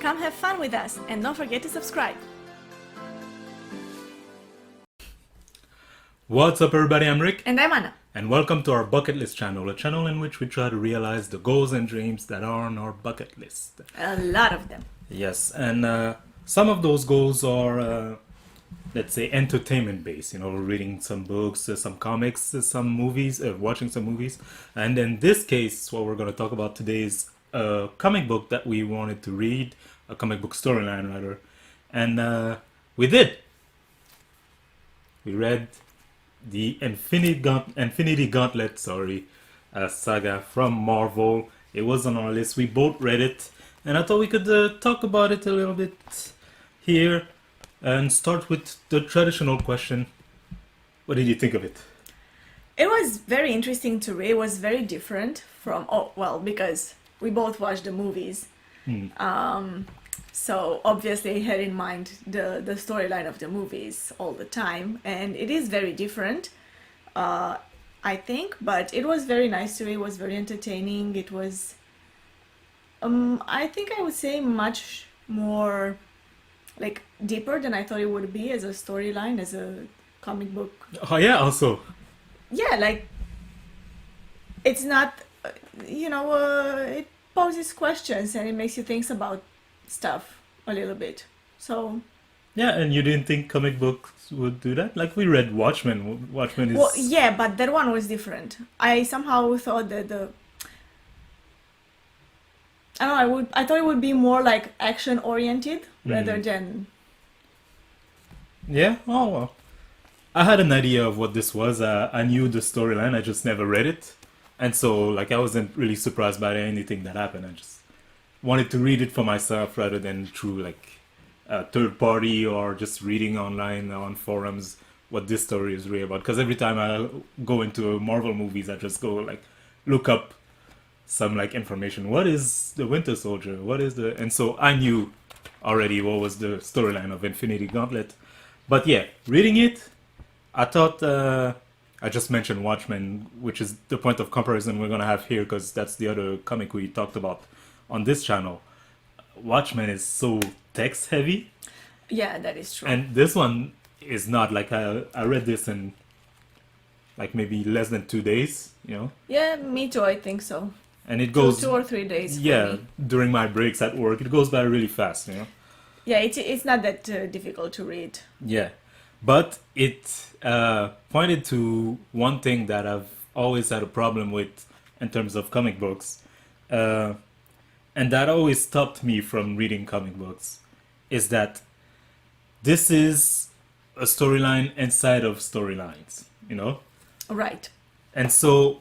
Come have fun with us and don't forget to subscribe. What's up everybody, I'm Rick. And I'm Anna. And welcome to our bucket list channel, a channel in which we try to realize the goals and dreams that are on our bucket list. A lot of them. Yes, and some of those goals are, let's say, entertainment based, reading some books, some comics, some movies, watching some movies. And in this case, what we're going to talk about today is a comic book that we wanted to read, a comic book storyline rather. And we did. We read the Infinity Gauntlet, saga from Marvel. It was on our list. We both read it, and I thought we could talk about it a little bit here and start with the traditional question. What did you think of it? It was very interesting to read. It was very different from, because we both watched the movies. So obviously I had in mind the storyline of the movies all the time, and it is very different, I think, but it was very nice to read. It was very entertaining. It was, I think I would say much more like deeper than I thought it would be as a storyline, as a comic book. Oh yeah, also. Yeah, like it's not, it poses questions and it makes you think about stuff a little bit. So yeah, and you didn't think comic books would do that? Like we read Watchmen. Watchmen is... Well, yeah, but that one was different. I somehow thought that I thought it would be more like action oriented rather than... Yeah? Oh well. I had an idea of what this was. I knew the storyline, I just never read it. And so like I wasn't really surprised by anything that happened. I just wanted to read it for myself rather than through like a third party or just reading online on forums what this story is really about. Because every time I go into Marvel movies, I just go like look up some like information. What is the Winter Soldier? What is the... And so I knew already what was the storyline of Infinity Gauntlet. But yeah, reading it, I thought... I just mentioned Watchmen, which is the point of comparison we're going to have here because that's the other comic we talked about on this channel. Watchmen is so text heavy. Yeah, that is true. And this one is not. Like I read this in like maybe less than 2 days, Yeah, me too, I think so. And it goes... 2 or 3 days for Yeah, me. during my breaks at work, it goes by really fast, Yeah, it's not that difficult to read. Yeah, but it pointed to one thing that I've always had a problem with in terms of comic books. And that always stopped me from reading comic books, is that this is a storyline inside of storylines, Right. And so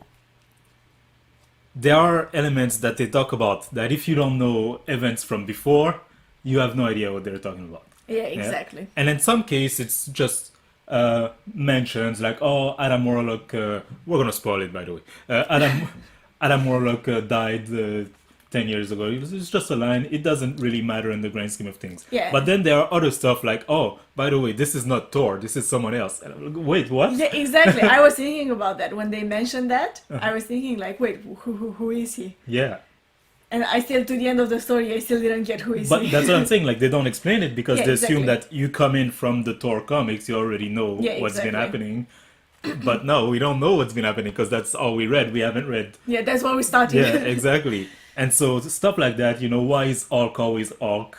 there are elements that they talk about that if you don't know events from before, you have no idea what they're talking about. Yeah, exactly. And in some cases, it's just mentions like, oh, Adam Warlock, we're going to spoil it by the way. Adam Warlock died 10 years ago. It's just a line. It doesn't really matter in the grand scheme of things. Yeah. But then there are other stuff like, oh, by the way, this is not Thor. This is someone else. And I'm like, wait, what? Yeah, exactly. I was thinking about that when they mentioned that. I was thinking like, wait, who is he? Yeah. And I still, to the end of the story, I still didn't get who is But he. that's what I'm saying. Like, they don't explain it because Yeah, they assume exactly. that you come in from the Thor comics, you already know what's been happening. But no, we don't know what's been happening because that's all we read. We haven't read. Yeah, that's what we started. Yeah, exactly. And so stuff like that, why is Hulk always Hulk?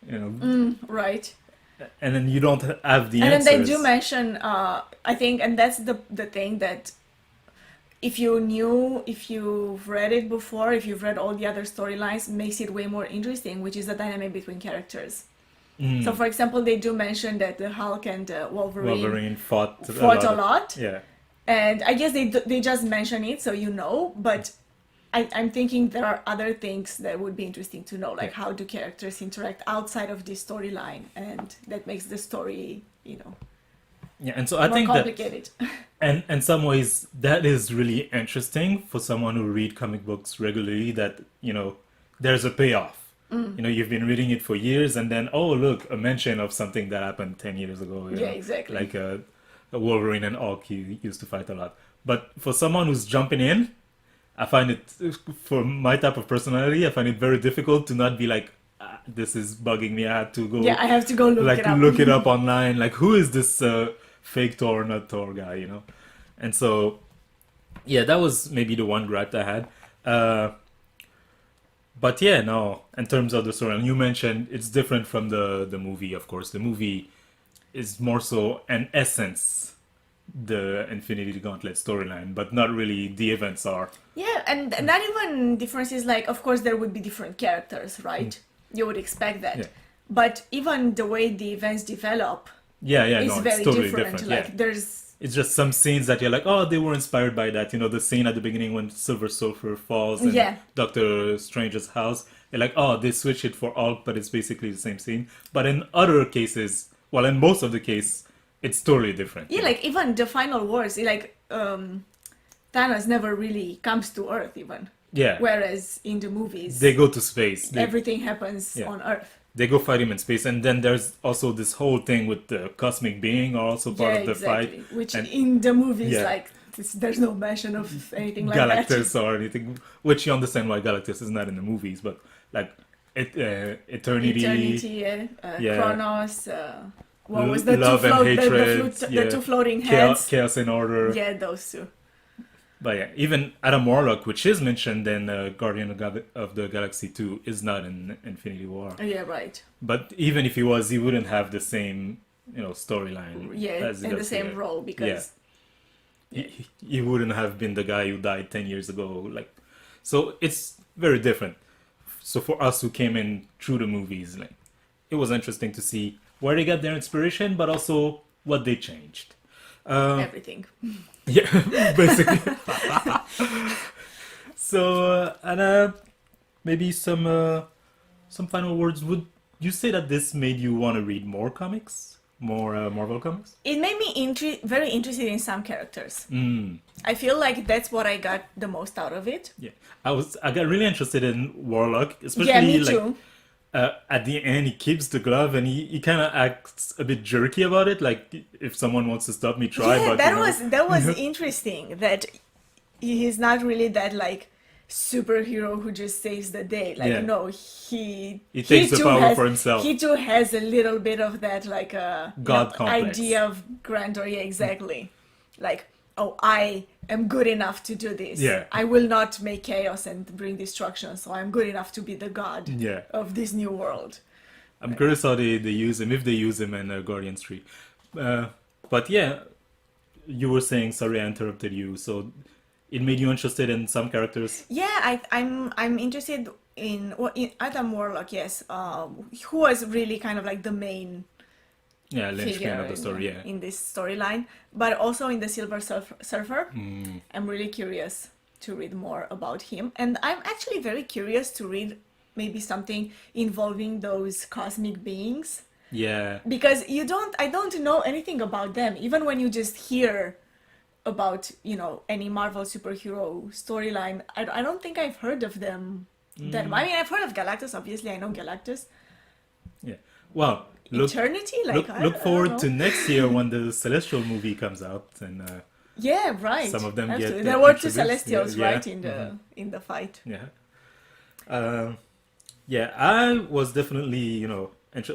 Right. And then you don't have the And answers. then they do mention, I think, and that's the thing that if you've read it before, if you've read all the other storylines, makes it way more interesting, which is the dynamic between characters. So, for example, they do mention that the Hulk and Wolverine fought a lot. Yeah. And I guess they just mention it, so but I'm thinking there are other things that would be interesting to know, like how do characters interact outside of this storyline, and that makes the story, Yeah, and so I more think complicated. and in some ways that is really interesting for someone who read comic books regularly, that there's a payoff. You've been reading it for years, and then look, a mention of something that happened 10 years ago. Yeah, exactly. Like a Wolverine and Hulk used to fight a lot. But for someone who's jumping in, I find it, for my type of personality, I find it very difficult to not be like, this is bugging me. I had to go Yeah, I have to go look it up. look it up online. Like, who is this fake Thor, not Thor guy? And so yeah, that was maybe the one gripe I had. But yeah, no. In terms of the story, and you mentioned it's different from the movie. Of course, the movie is more so an essence the Infinity Gauntlet storyline, but not really the events are. Yeah, and not even differences like, of course, there would be different characters, right? You would expect that. Yeah. But even the way the events develop Yeah, is no, very it's totally different. different. Like, Yeah. there's. It's just some scenes that you're like, oh, they were inspired by that. The scene at the beginning when Silver Surfer falls in Yeah. Doctor Strange's house. You're like, oh, they switch it for Hulk, but it's basically the same scene. But in other cases, well, in most of the case, it's totally different. Yeah, like, even the final wars, like, Thanos never really comes to Earth, even. Yeah. Whereas in the movies, They go to space. everything happens Yeah. on Earth. They go fight him in space, and then there's also this whole thing with the cosmic being, are also part of the exactly. fight. Which and in the movies, Yeah. like, there's no mention of anything like Galactus that. or anything, which you understand why Galactus is not in the movies, but like Eternity, yeah. Kronos, what was the Love two and Hatred, the two floating Chaos, heads? Chaos and Order. Yeah, those two. But yeah, even Adam Warlock, which is mentioned in Guardian of the Galaxy 2, is not in Infinity War. Yeah, right. But even if he was, he wouldn't have the same, storyline. Yeah, as he and the does same here. role because He wouldn't have been the guy who died 10 years ago. Like, so it's very different. So for us who came in through the movies, like, it was interesting to see where they got their inspiration, but also what they changed. everything. Yeah, basically. So, and maybe some final words. Would you say that this made you want to read more comics, more Marvel comics? It made me very interested in some characters. Mm. I feel like that's what I got the most out of it. Yeah, I got really interested in Warlock, especially Yeah, me like too. at the end he keeps the glove and he kind of acts a bit jerky about it. Like, if someone wants to stop me, try. Yeah, But that was interesting. That he's not really that like superhero who just saves the day. Like, Yeah. no, he takes the too power has, for himself. He too has a little bit of that like God complex. idea of grandeur. Yeah, exactly. Like, oh, I am good enough to do this. Yeah. I will not make chaos and bring destruction. So I'm good enough to be the god Yeah. of this new world. I'm curious how they use him, if they use him in Guardians 3. But yeah, you were saying, sorry I interrupted you, so it made you interested in some characters? Yeah, I'm interested in Adam Warlock. Yes, who was really kind of like the main Yeah, linchpin figure of the story, yeah. in this storyline, but also in the Silver Surfer. Mm. I'm really curious to read more about him, and I'm actually very curious to read maybe something involving those cosmic beings, Yeah. because I don't know anything about them. Even when you just hear about any Marvel superhero storyline, I don't think I've heard of them. I mean, I've heard of Galactus. Obviously, I know Galactus. Yeah. Well, look Eternity, like I look don't forward know. to next year when the Celestial movie comes out, and Yeah, right. some of them get Absolutely. There were two introduced. Celestials, Yeah, right, yeah. in the fight. Yeah. Yeah, I was definitely,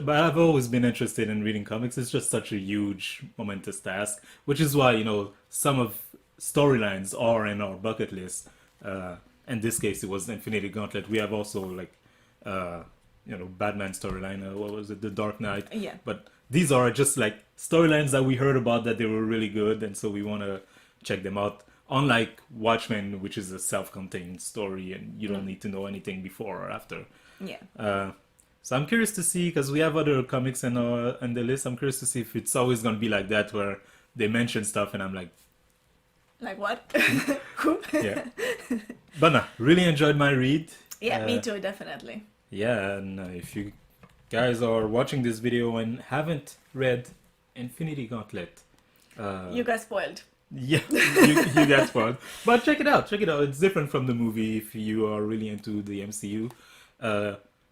but I've always been interested in reading comics. It's just such a huge, momentous task, which is why, some of storylines are in our bucket list. In this case, it was Infinity Gauntlet. We have also, like, Batman storyline. What was it? The Dark Knight. Yeah. But these are just, like, storylines that we heard about that they were really good, and so we want to check them out. Unlike Watchmen, which is a self-contained story, and you don't need to know anything before or after. Yeah. So I'm curious to see, because we have other comics on the list. I'm curious to see if it's always going to be like that, where they mention stuff and I'm like, Like what? Who? yeah. But no, really enjoyed my read. Yeah, me too, definitely. Yeah, and if you guys are watching this video and haven't read Infinity Gauntlet, You got spoiled. yeah, you got spoiled. But check it out. Check it out. It's different from the movie if you are really into the MCU.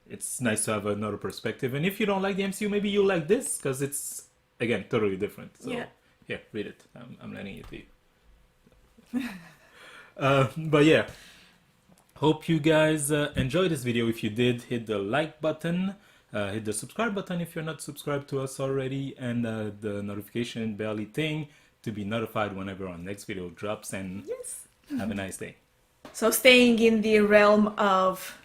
It's nice to have another perspective. And if you don't like the MCU, maybe you'll like this, because it's, again, totally different. So, Yeah. read it. I'm letting it to you. But yeah, Hope you guys enjoyed this video. If you did, hit the like button, hit the subscribe button if you're not subscribed to us already, and the notification belly thing to be notified whenever our next video drops. And Yes. have a nice day. So staying in the realm of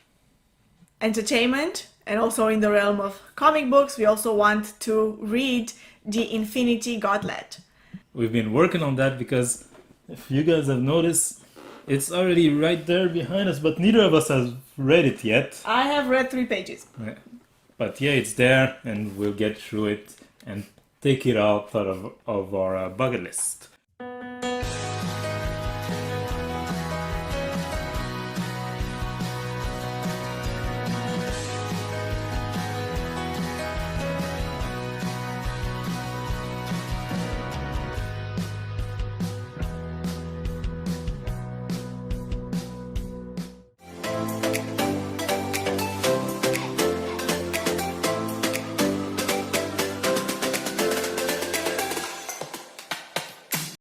entertainment and also in the realm of comic books, we also want to read the Infinity Gauntlet. We've been working on that because if you guys have noticed, it's already right there behind us, but neither of us has read it yet. I have read 3 pages. But yeah, it's there, and we'll get through it and take it out of our bucket list.